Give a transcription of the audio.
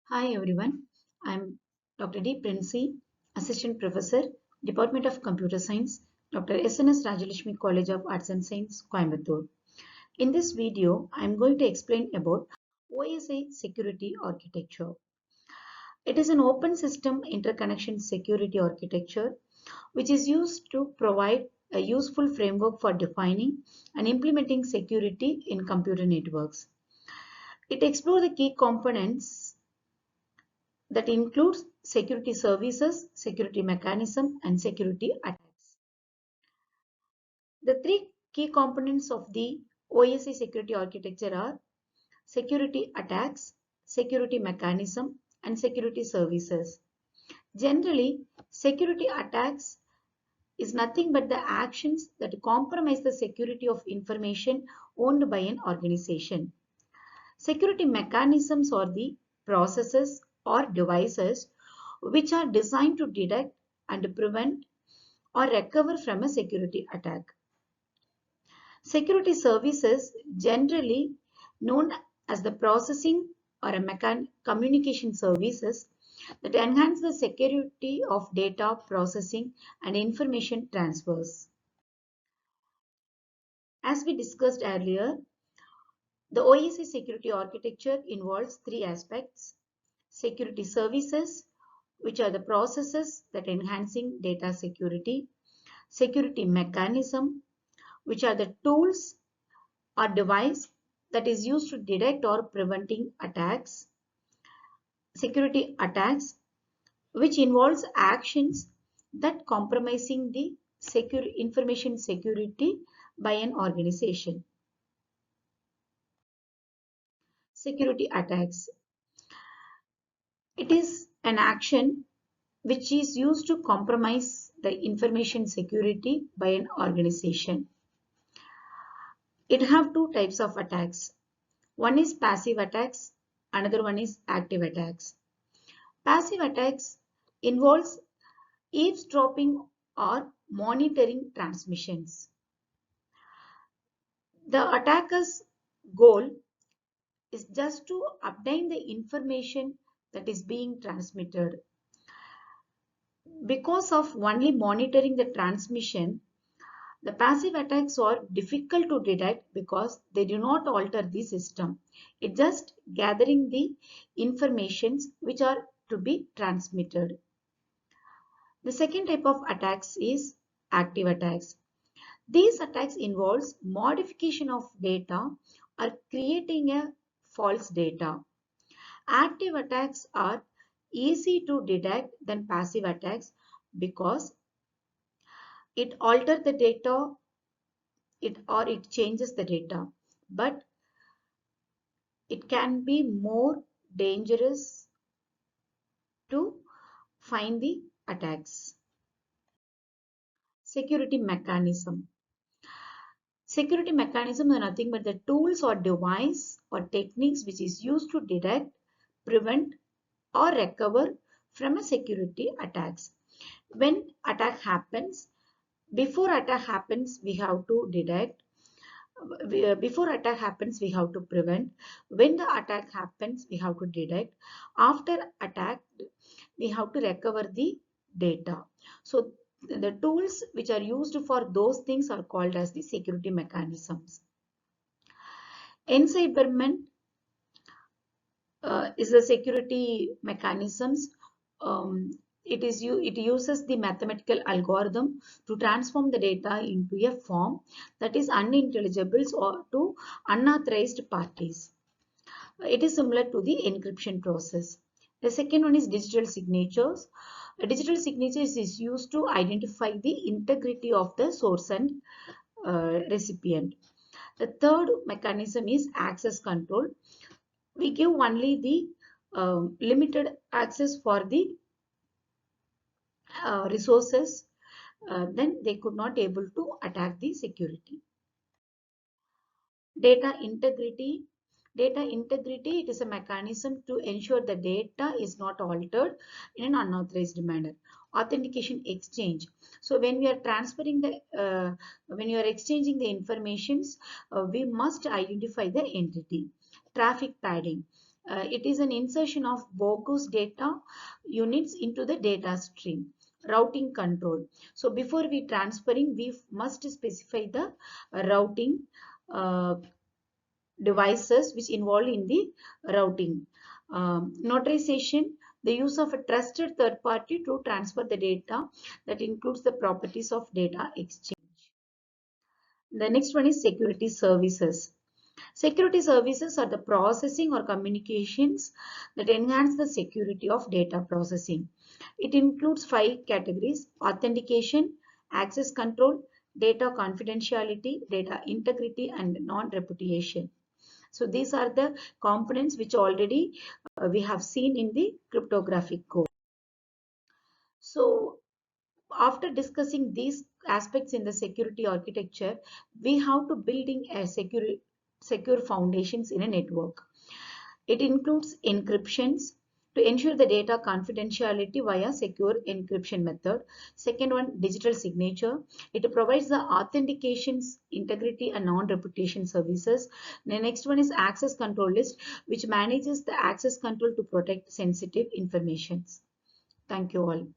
Hi everyone, I'm Dr.D.Princy, Assistant Professor, Department of Computer Science, Dr. SNS Rajalakshmi College of Arts and Science, Coimbatore. In this video, I'm going to explain about OSI security architecture. It is an open system interconnection security architecture which is used to provide a useful framework for defining and implementing security in computer networks. It explores the key components that includes security services, security mechanism, and security attacks. The three key components of the OSI security architecture are security attacks, security mechanism, and security services. Generally, security attacks is nothing but the actions that compromise the security of information owned by an organization. Security mechanisms are the processes or devices which are designed to detect and prevent or recover from a security attack. Security services, generally known as the processing or a communication services, that enhance the security of data processing and information transfers. As we discussed earlier, the OSI security architecture involves three aspects: security services, which are the processes that enhancing data security; security mechanism, which are the tools or device that is used to detect or preventing attacks; security attacks, which involves actions that compromising the secure information security by an organization. Security attacks. It is an action which is used to compromise the information security by an organization. It have two types of attacks. One is passive attacks, another one is active attacks. Passive attacks involves eavesdropping or monitoring transmissions. The attacker's goal is just to obtain the information that is being transmitted. Because of only monitoring the transmission, the passive attacks are difficult to detect because they do not alter the system. It's just gathering the informations which are to be transmitted. The second type of attacks is active attacks. These attacks involves modification of data or creating a false data. Active attacks are easy to detect than passive attacks because it alters the data it changes the data, but it can be more dangerous to find the attacks. Security mechanism. Security mechanism are nothing but the tools or device or techniques which is used to detect, prevent or recover from a security attacks. When attack happens, before attack happens, we have to detect. Before attack happens, we have to prevent. When the attack happens, we have to detect. After attack, we have to recover the data. So the tools which are used for those things are called as the security mechanisms. Encipherment is the security mechanisms. Um, it uses the mathematical algorithm to transform the data into a form that is unintelligible or to unauthorized parties. It is similar to the encryption process. The second one is digital signatures. A digital signatures is used to identify the integrity of the source and recipient. The third mechanism is access control. We give only the limited access for the resources, then they could not able to attack the security. Data integrity. Data integrity, it is a mechanism to ensure the data is not altered in an unauthorized manner. Authentication exchange. So when we are transferring the, when you are exchanging the informations, we must identify the entity. Traffic padding. It is an insertion of bogus data units into the data stream. Routing control. So before we transferring, we must specify the routing uh, devices which involved in the routing. Notarization, the use of a trusted third party to transfer the data, that includes the properties of data exchange. The next one is security services. Security services are the processing or communications that enhance the security of data processing. It includes 5 categories: authentication, access control, data confidentiality, data integrity, and non-repudiation. So these are the components which already we have seen in the cryptographic code. So after discussing these aspects in the security architecture, we have to building a secure foundations in a network. It includes encryptions to ensure the data confidentiality via secure encryption method. Second one, digital signature. It provides the authentications, integrity, and non-reputation services. The next one is access control list, which manages the access control to protect sensitive information. Thank you all.